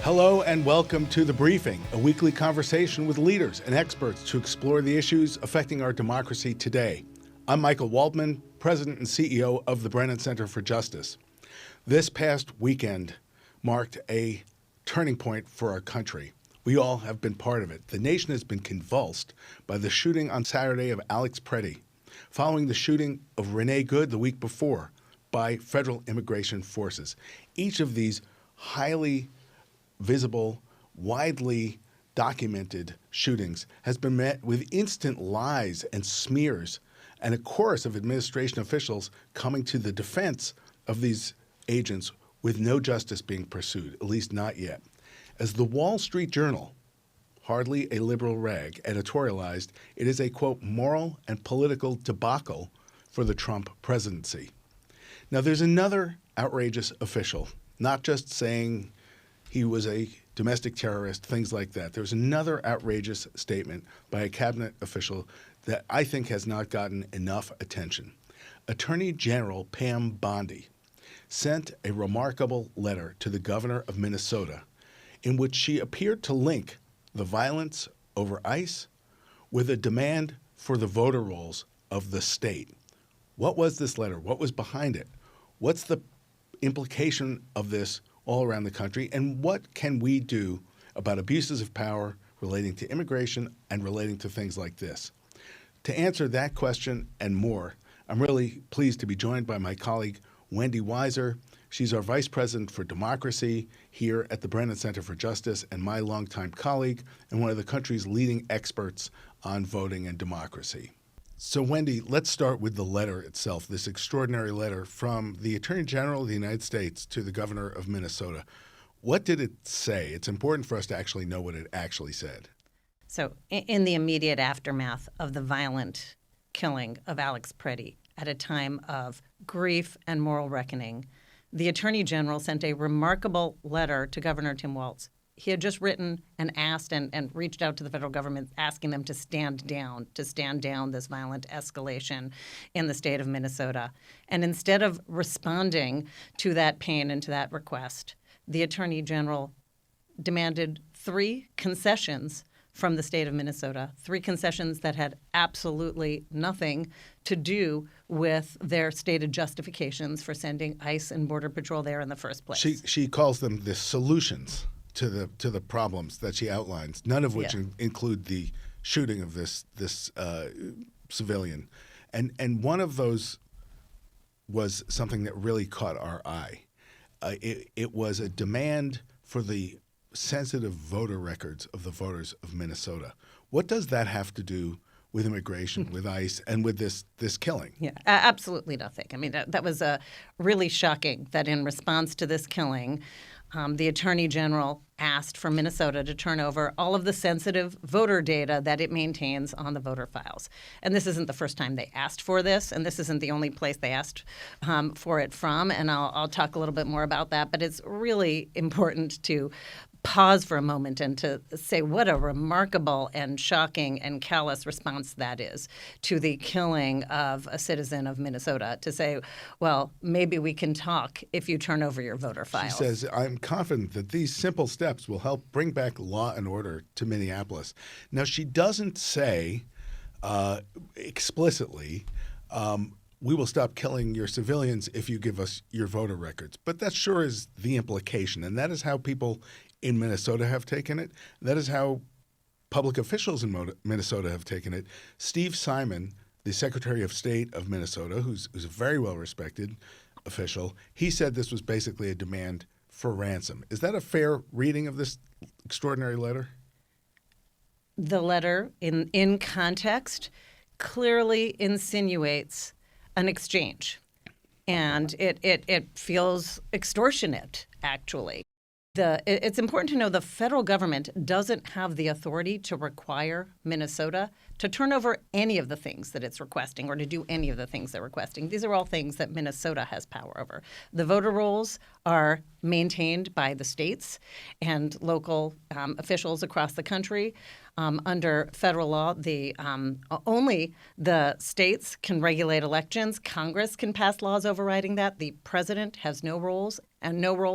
Hello and welcome to The Briefing, a weekly conversation with leaders and experts to explore the issues affecting our democracy today. I'm Michael Waldman, President and CEO of the Brennan Center for Justice. This past weekend marked a turning point for our country. We all have been part of it. The nation has been convulsed by the shooting on Saturday of Alex Preddy, following the shooting of Renee Good the week before by federal immigration forces. Each of these highly visible, widely documented shootings has been met with instant lies and smears and a chorus of administration officials coming to the defense of these agents with no justice being pursued, at least not yet. As the Wall Street Journal, hardly a liberal rag, editorialized, it is a, quote, moral and political debacle for the Trump presidency. Now, there's another outrageous official, not just saying he was a domestic terrorist, things like that. There's another outrageous statement by a cabinet official that I think has not gotten enough attention. Attorney General Pam Bondi sent a remarkable letter to the governor of Minnesota in which she appeared to link the violence over ICE with a demand for the voter rolls of the state. What was this letter? What was behind it? What's the implication of this all around the country, and what can we do about abuses of power relating to immigration and relating to things like this? To answer that question and more, I'm really pleased to be joined by my colleague, Wendy Weiser. She's our Vice President for Democracy here at the Brennan Center for Justice and my longtime colleague and one of the country's leading experts on voting and democracy. So, Wendy, let's start with the letter itself, this extraordinary letter from the Attorney General of the United States to the governor of Minnesota. What did it say? It's important for us to actually know what it actually said. So, in the immediate aftermath of the violent killing of Alex Preddy, at a time of grief and moral reckoning, the Attorney General sent a remarkable letter to Governor Tim Walz. He had just written and asked and reached out to the federal government asking them to stand down this violent escalation in the state of Minnesota. And instead of responding to that pain and to that request, the Attorney General demanded 3 concessions from the state of Minnesota, 3 concessions that had absolutely nothing to do with their stated justifications for sending ICE and Border Patrol there in the first place. She calls them the solutions to the problems that she outlines, none of which include the shooting of this civilian. And one of those was something that really caught our eye. It was a demand for the sensitive voter records of the voters of Minnesota. What does that have to do with immigration, with ICE, and with this killing? Yeah, absolutely nothing. I mean, that was really shocking that in response to this killing, the Attorney General asked for Minnesota to turn over all of the sensitive voter data that it maintains on the voter files. And this isn't the first time they asked for this, and this isn't the only place they asked for it from. And I'll talk a little bit more about that. But it's really important to pause for a moment and to say what a remarkable and shocking and callous response that is to the killing of a citizen of Minnesota, to say, well, maybe we can talk if you turn over your voter files. She says, I'm confident that these simple steps will help bring back law and order to Minneapolis. Now, she doesn't say explicitly, we will stop killing your civilians if you give us your voter records. But that sure is the implication, and that is how people in Minnesota have taken it. That is how public officials in Minnesota have taken it. Steve Simon, the Secretary of State of Minnesota, who's a very well-respected official, he said this was basically a demand for ransom. Is that a fair reading of this extraordinary letter? The letter, in context, clearly insinuates an exchange, and it feels extortionate, actually. It's important to know the federal government doesn't have the authority to require Minnesota to turn over any of the things that it's requesting or to do any of the things they're requesting. These are all things that Minnesota has power over. The voter rolls are maintained by the states and local officials across the country. Under federal law, only the states can regulate elections. Congress can pass laws overriding that. The president has no role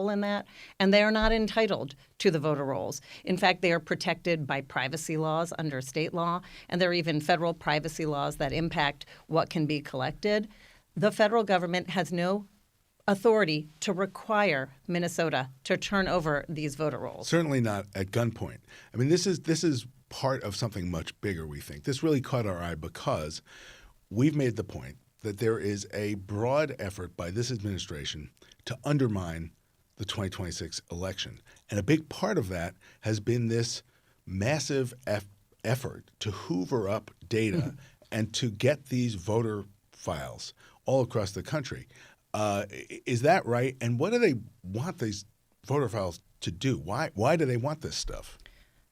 in that, and they are not entitled to the voter rolls. In fact, they are protected by privacy laws under state law, and there are even federal privacy laws that impact what can be collected. The federal government has no authority to require Minnesota to turn over these voter rolls. Certainly not at gunpoint. I mean, this is part of something much bigger, we think. This really caught our eye because we've made the point that there is a broad effort by this administration to undermine the 2026 election. And a big part of that has been this massive effort to hoover up data and to get these voter files all across the country. Is that right? And what do they want these voter files to do? Why do they want this stuff?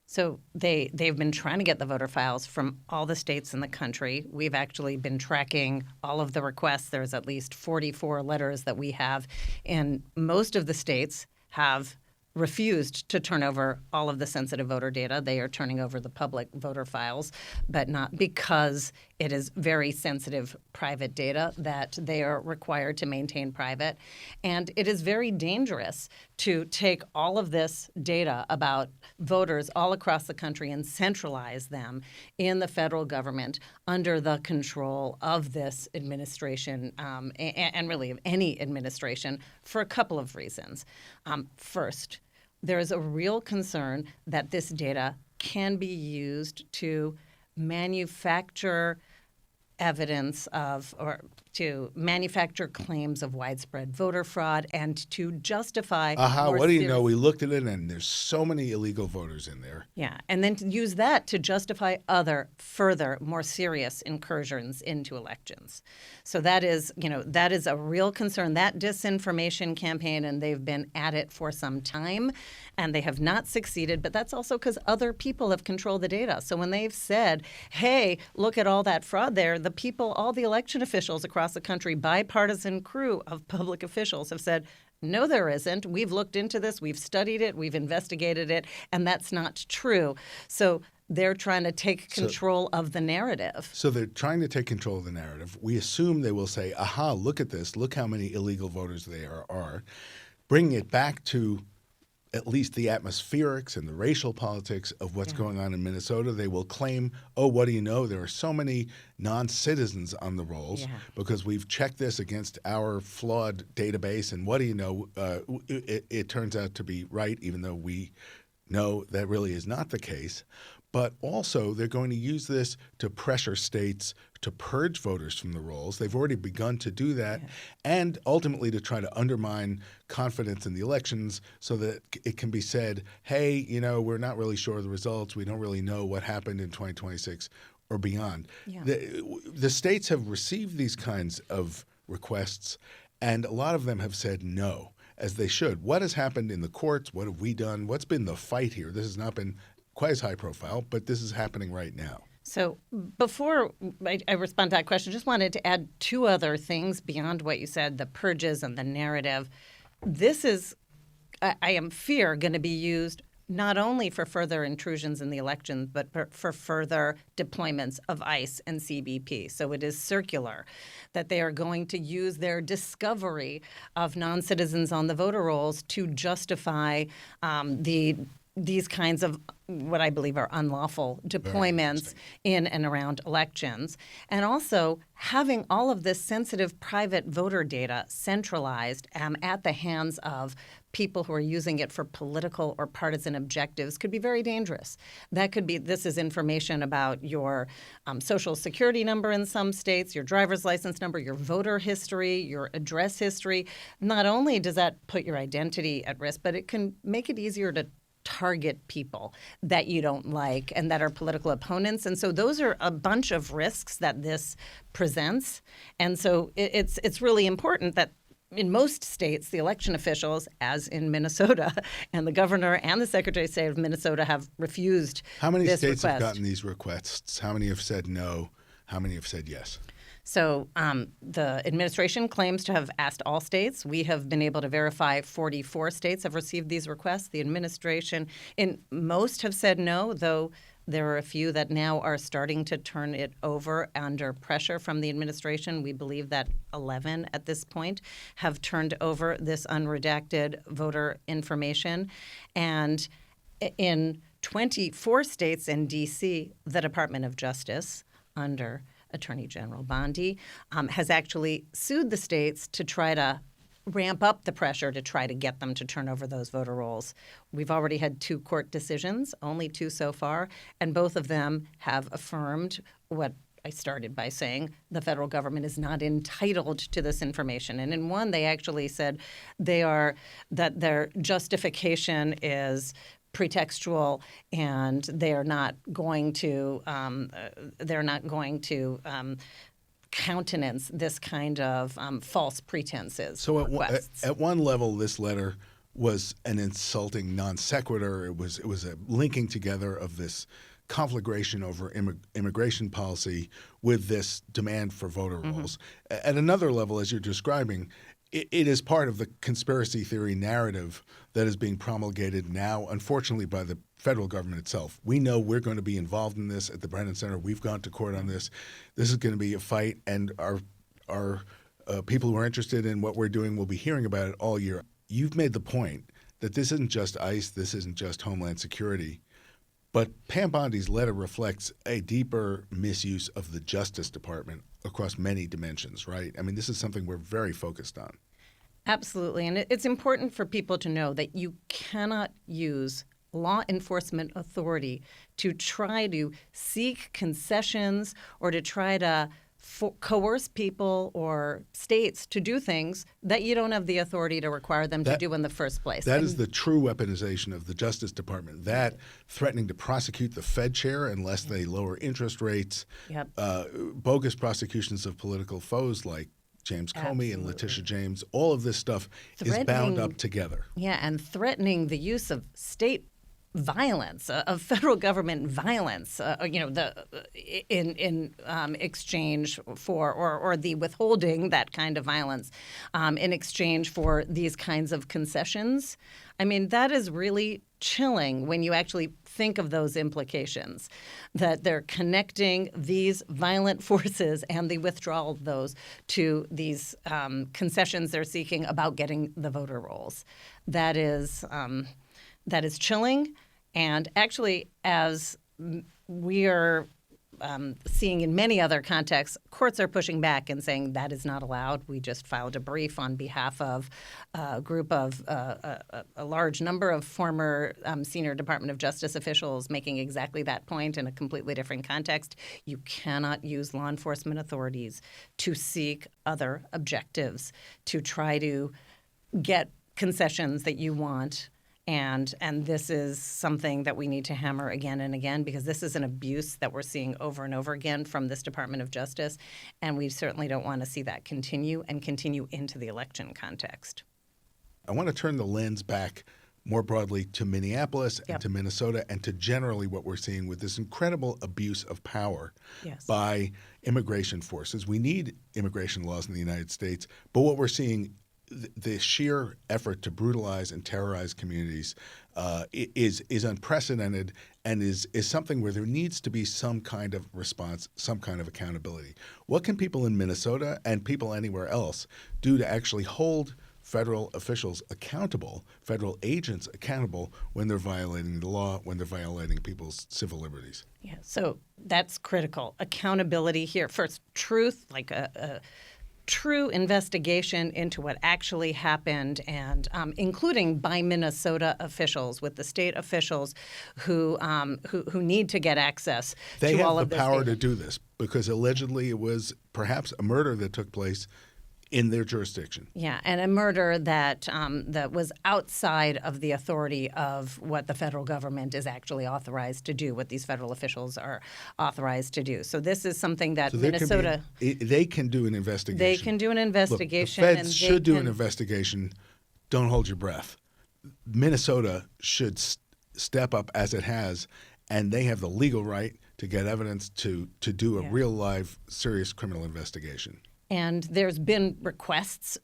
So they've been trying to get the voter files from all the states in the country. We've actually been tracking all of the requests. There's at least 44 letters that we have, and most of the states have refused to turn over all of the sensitive voter data. They are turning over the public voter files, but not because it is very sensitive private data that they are required to maintain private. And it is very dangerous to take all of this data about voters all across the country and centralize them in the federal government under the control of this administration and really of any administration for a couple of reasons. First, there is a real concern that this data can be used to manufacture evidence of or to manufacture claims of widespread voter fraud and to justify What do you know? We looked at it and there's so many illegal voters in there. Yeah, and then to use that to justify other further more serious incursions into elections. So that is a real concern, that disinformation campaign, and they've been at it for some time and they have not succeeded, but that's also because other people have controlled the data. So when they've said, hey, look at all that fraud there, the people, all the election officials across the country, bipartisan crew of public officials have said, no, there isn't. We've looked into this. We've studied it. We've investigated it. And that's not true. So they're trying to take control of the narrative. So they're trying to take control of the narrative. We assume they will say, look at this. Look how many illegal voters there are. Bringing it back to at least the atmospherics and the racial politics of what's going on in Minnesota. They will claim, what do you know? There are so many non-citizens on the rolls because we've checked this against our flawed database. And what do you know? It turns out to be right, even though we know that really is not the case. But also they're going to use this to pressure states to purge voters from the rolls. They've already begun to do that, and ultimately to try to undermine confidence in the elections so that it can be said, hey, we're not really sure of the results. We don't really know what happened in 2026 or beyond. Yeah. The states have received these kinds of requests, and a lot of them have said no, as they should. What has happened in the courts? What have we done? What's been the fight here? This has not been quite as high profile, but this is happening right now. So before I respond to that question, I just wanted to add two other things beyond what you said, the purges and the narrative. This is, I am fear, going to be used not only for further intrusions in the election, but for further deployments of ICE and CBP. So it is circular that they are going to use their discovery of non-citizens on the voter rolls to justify these kinds of what I believe are unlawful deployments in and around elections. And also having all of this sensitive private voter data centralized at the hands of people who are using it for political or partisan objectives could be very dangerous. This is information about your social security number in some states, your driver's license number, your voter history, your address history. Not only does that put your identity at risk, but it can make it easier to target people that you don't like and that are political opponents. And so those are a bunch of risks that this presents. And so it's really important that in most states, the election officials, as in Minnesota, and the governor and the secretary of state of Minnesota have refused this request. How many states have gotten these requests? How many have said no? How many have said yes? So the administration claims to have asked all states. We have been able to verify 44 states have received these requests. The administration in most have said no, though There are a few that now are starting to turn it over under pressure from the administration. We believe that 11 at this point have turned over this unredacted voter information. And in 24 states and D.C., the Department of Justice, under Attorney General Bondi, has actually sued the states to try to ramp up the pressure to try to get them to turn over those voter rolls. We've already had 2 court decisions, only 2 so far, and both of them have affirmed what I started by saying: the federal government is not entitled to this information. And in one, they actually said that their justification is pretextual, and they're not going to countenance this kind of false pretenses. So at one level, this letter was an insulting non sequitur. It was a linking together of this conflagration over immigration policy with this demand for voter rolls. At another level, as you're describing, it is part of the conspiracy theory narrative that is being promulgated now, unfortunately, by the federal government itself. We know we're going to be involved in this at the Brennan Center. We've gone to court on this. This is going to be a fight, and our people who are interested in what we're doing will be hearing about it all year. You've made the point that this isn't just ICE, this isn't just Homeland Security, but Pam Bondi's letter reflects a deeper misuse of the Justice Department across many dimensions, right? I mean, this is something we're very focused on. Absolutely. And it's important for people to know that you cannot use law enforcement authority to try to seek concessions or to try to coerce people or states to do things that you don't have the authority to require them to do in the first place. That is the true weaponization of the Justice Department. That threatening to prosecute the Fed chair unless they lower interest rates, bogus prosecutions of political foes like James Comey and Letitia James, all of this stuff is bound up together. Yeah, and threatening the use of state violence, of federal government violence, in exchange for, or the withholding that kind of violence in exchange for these kinds of concessions. I mean, that is really chilling when you actually think of those implications, that they're connecting these violent forces and the withdrawal of those to these concessions they're seeking about getting the voter rolls. That is chilling. And actually, as we are seeing in many other contexts, courts are pushing back and saying that is not allowed. We just filed a brief on behalf of a group of a large number of former senior Department of Justice officials making exactly that point in a completely different context. You cannot use law enforcement authorities to seek other objectives, to try to get concessions that you want. And this is something that we need to hammer again and again, because this is an abuse that we're seeing over and over again from this Department of Justice, and we certainly don't want to see that continue into the election context. I want to turn the lens back more broadly to Minneapolis and to Minnesota and to generally what we're seeing with this incredible abuse of power by immigration forces. We need immigration laws in the United States, but what we're seeing, the sheer effort to brutalize and terrorize communities is unprecedented and is something where there needs to be some kind of response, some kind of accountability. What can people in Minnesota and people anywhere else do to actually hold federal officials accountable, federal agents accountable when they're violating the law, when they're violating people's civil liberties? Yeah, so that's critical. Accountability here. First, truth, like a true investigation into what actually happened, and including by Minnesota officials, with the state officials who need to get access to all of this. They They have the power to do this because allegedly it was perhaps a murder that took place in their jurisdiction. Yeah, and a murder that was outside of the authority of what the federal government is actually authorized to do, what these federal officials are authorized to do. So this is something that Minnesota... They can do an investigation. They can do an investigation. Look, the feds should do an investigation. Don't hold your breath. Minnesota should step up as it has, and they have the legal right to get evidence to do a real, live, serious criminal investigation. And there's been requests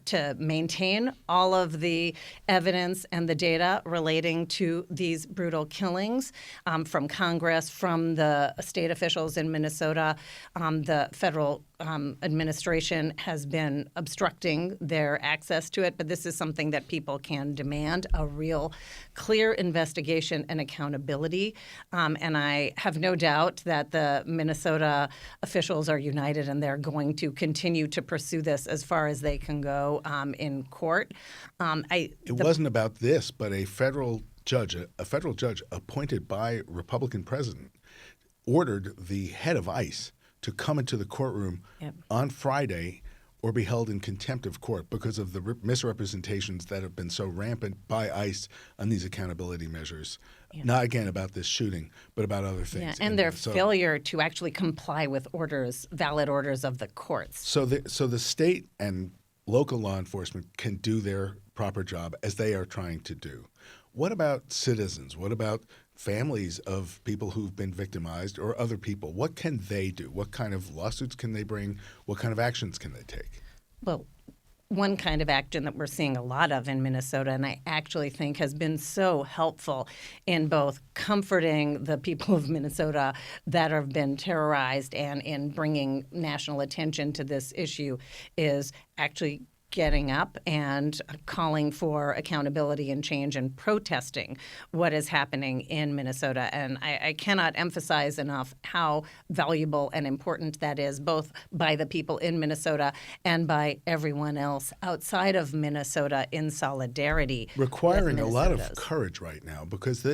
to maintain all of the evidence and the data relating to these brutal killings from Congress, from the state officials in Minnesota. The federal administration has been obstructing their access to it, but this is something that people can demand, a real clear investigation and accountability. And I have no doubt that the Minnesota officials are united and they're going to continue to pursue this as far as they can go in court. It wasn't about this, but a federal judge appointed by Republican president ordered the head of ICE to come into the courtroom on Friday or be held in contempt of court because of the misrepresentations that have been so rampant by ICE on these accountability measures. Yeah. Not, again, about this shooting, but about other things. Yeah, and their failure to actually comply with orders, valid orders of the courts. So the state and local law enforcement can do their proper job as they are trying to do. What about citizens? What about families of people who've been victimized or other people? What can they do? What kind of lawsuits can they bring? What kind of actions can they take? Well, one kind of action that we're seeing a lot of in Minnesota, and I actually think has been so helpful in both comforting the people of Minnesota that have been terrorized and in bringing national attention to this issue, is actually getting up and calling for accountability and change and protesting what is happening in Minnesota. And I cannot emphasize enough how valuable and important that is, both by the people in Minnesota and by everyone else outside of Minnesota in solidarity. Requiring a lot of courage right now, because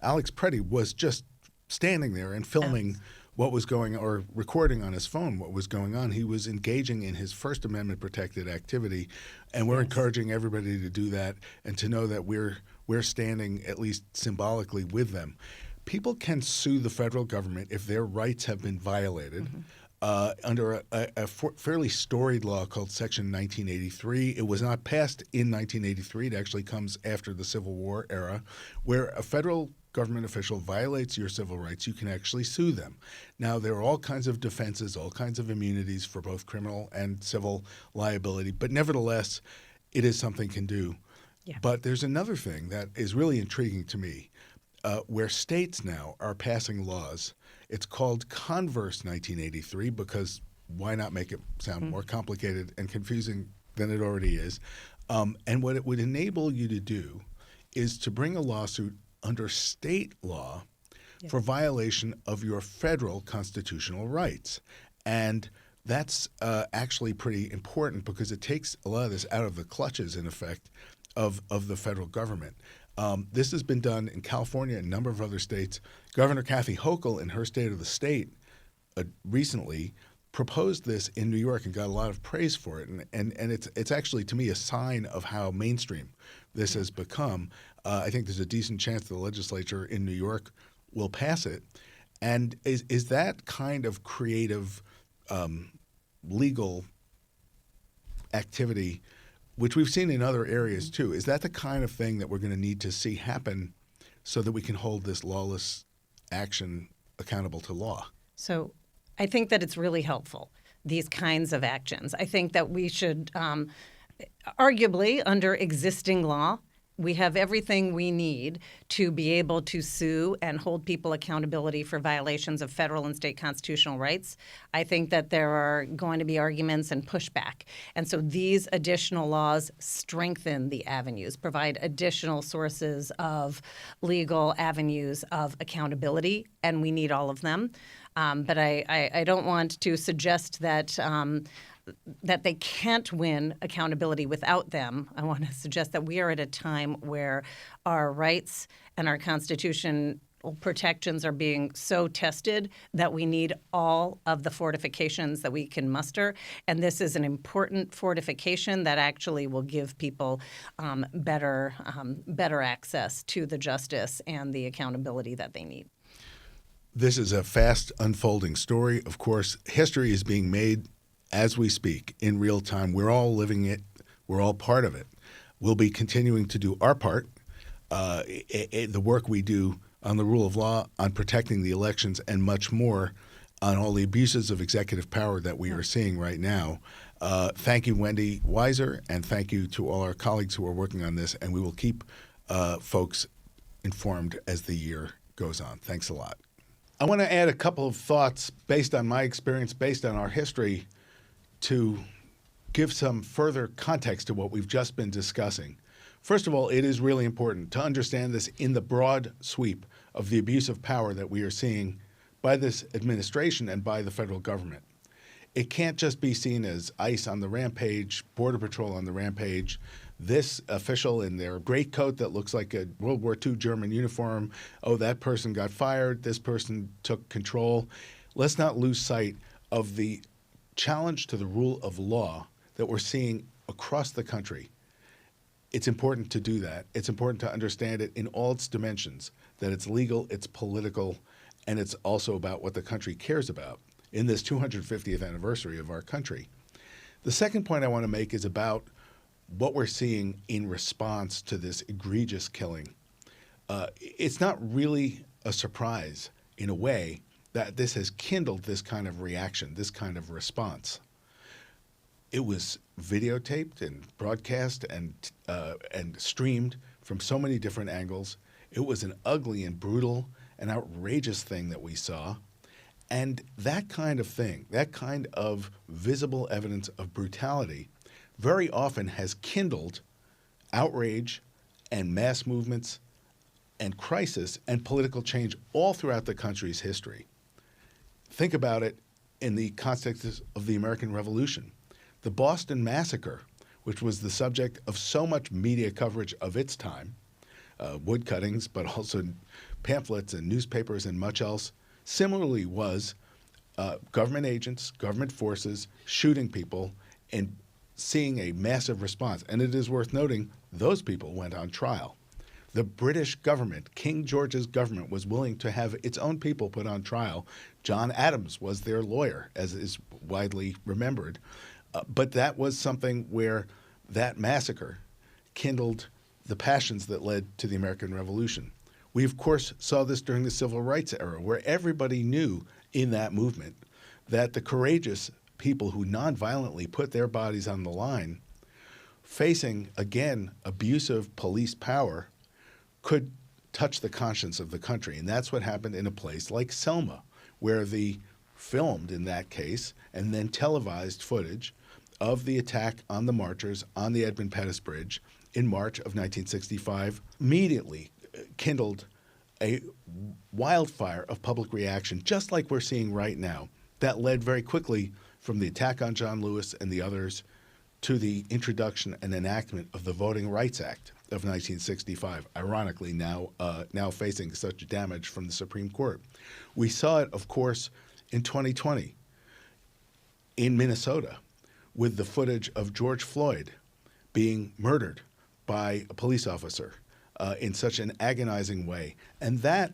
Alex Preddy was just standing there and filming what was going on, or recording on his phone what was going on. He was engaging in his First Amendment protected activity, and we're encouraging everybody to do that and to know that we're standing, at least symbolically, with them. People can sue the federal government if their rights have been violated under a fairly storied law called Section 1983. It was not passed in 1983. It actually comes after the Civil War era, where a federal government official violates your civil rights, you can actually sue them. Now, there are all kinds of defenses, all kinds of immunities for both criminal and civil liability, but nevertheless, it is something can do. Yeah. But there's another thing that is really intriguing to me, where states now are passing laws. It's called Converse 1983, because why not make it sound more complicated and confusing than it already is? And what it would enable you to do is to bring a lawsuit under state law for violation of your federal constitutional rights. And that's actually pretty important, because it takes a lot of this out of the clutches, in effect, of the federal government. This has been done in California and a number of other states. Governor Kathy Hochul, in her State of the State, recently proposed this in New York and got a lot of praise for it. And it's actually, to me, a sign of how mainstream this has become. I think there's a decent chance the legislature in New York will pass it. And is that kind of creative legal activity, which we've seen in other areas too, is that the kind of thing that we're going to need to see happen so that we can hold this lawless action accountable to law? So I think that it's really helpful, these kinds of actions. I think that we should, arguably, under existing law, we have everything we need to be able to sue and hold people accountability for violations of federal and state constitutional rights. I think that there are going to be arguments and pushback. And so these additional laws strengthen the avenues, provide additional sources of legal avenues of accountability, and we need all of them. But I don't want to suggest that that they can't win accountability without them. I want to suggest that we are at a time where our rights and our constitutional protections are being so tested that we need all of the fortifications that we can muster. And this is an important fortification that actually will give people better access to the justice and the accountability that they need. This is a fast unfolding story. Of course, history is being made as we speak in real time. We're all living it. We're all part of it. We'll be continuing to do our part, the work we do on the rule of law, on protecting the elections, and much more. on all the abuses of executive power that we are seeing right now. Thank you, Wendy Weiser, and thank you to all our colleagues who are working on this, and we will keep folks informed as the year goes on. Thanks a lot. I want to add a couple of thoughts based on my experience, based on our history, to give some further context to what we've just been discussing. First of all, it is really important to understand this in the broad sweep of the abuse of power that we are seeing by this administration and by the federal government. It can't just be seen as ICE on the rampage, Border Patrol on the rampage, this official in their greatcoat that looks like a World War II German uniform. Oh, that person got fired. This person took control. Let's not lose sight of the challenge to the rule of law that we're seeing across the country. It's important to do that. It's important to understand it in all its dimensions, that it's legal, it's political, and it's also about what the country cares about in this 250th anniversary of our country. The second point I want to make is about what we're seeing in response to this egregious killing. It's not really a surprise, in a way, that this has kindled this kind of reaction, this kind of response. It was videotaped and broadcast and streamed from so many different angles. It was an ugly and brutal and outrageous thing that we saw. And that kind of thing, that kind of visible evidence of brutality, very often has kindled outrage and mass movements and crisis and political change all throughout the country's history. Think about it in the context of the American Revolution. The Boston Massacre, which was the subject of so much media coverage of its time, wood cuttings, but also pamphlets and newspapers and much else, similarly was government agents, government forces shooting people and seeing a massive response. And it is worth noting those people went on trial. The British government, King George's government, was willing to have its own people put on trial. John Adams was their lawyer, as is widely remembered. But that was something where that massacre kindled the passions that led to the American Revolution. We, of course, saw this during the Civil Rights era, where everybody knew in that movement that the courageous people who nonviolently put their bodies on the line, facing, again, abusive police power, could touch the conscience of the country. And that's what happened in a place like Selma, where the filmed, in that case, and then televised footage of the attack on the marchers on the Edmund Pettus Bridge in March of 1965 immediately kindled a wildfire of public reaction, just like we're seeing right now, that led very quickly from the attack on John Lewis and the others to the introduction and enactment of the Voting Rights Act of 1965, ironically now facing such damage from the Supreme Court. We saw it, of course, in 2020 in Minnesota with the footage of George Floyd being murdered by a police officer in such an agonizing way. And that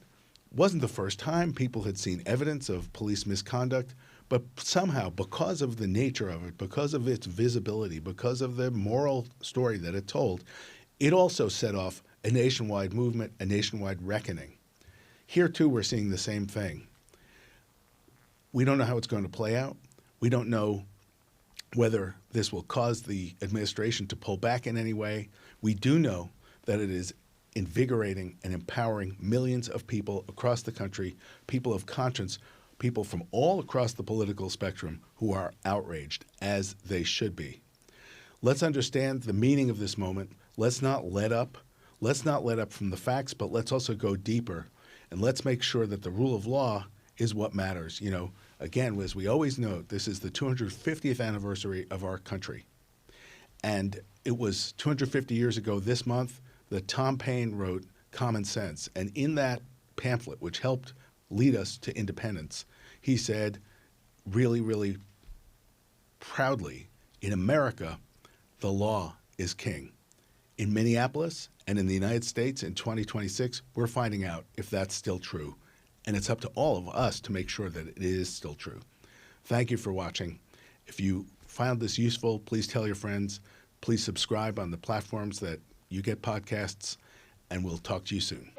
wasn't the first time people had seen evidence of police misconduct, but somehow, because of the nature of it, because of its visibility, because of the moral story that it told, it also set off a nationwide movement, a nationwide reckoning. Here, too, we're seeing the same thing. We don't know how it's going to play out. We don't know whether this will cause the administration to pull back in any way. We do know that it is invigorating and empowering millions of people across the country, people of conscience, people from all across the political spectrum who are outraged, as they should be. Let's understand the meaning of this moment. Let's not let up. Let's not let up from the facts, but let's also go deeper. And let's make sure that the rule of law is what matters. You know, again, as we always note, this is the 250th anniversary of our country. And it was 250 years ago this month that Tom Paine wrote Common Sense. And in that pamphlet, which helped lead us to independence, he said, really, really proudly, in America, the law is king. In Minneapolis and in the United States in 2026, we're finding out if that's still true. And it's up to all of us to make sure that it is still true. Thank you for watching. If you found this useful, please tell your friends. Please subscribe on the platforms that you get podcasts, and we'll talk to you soon.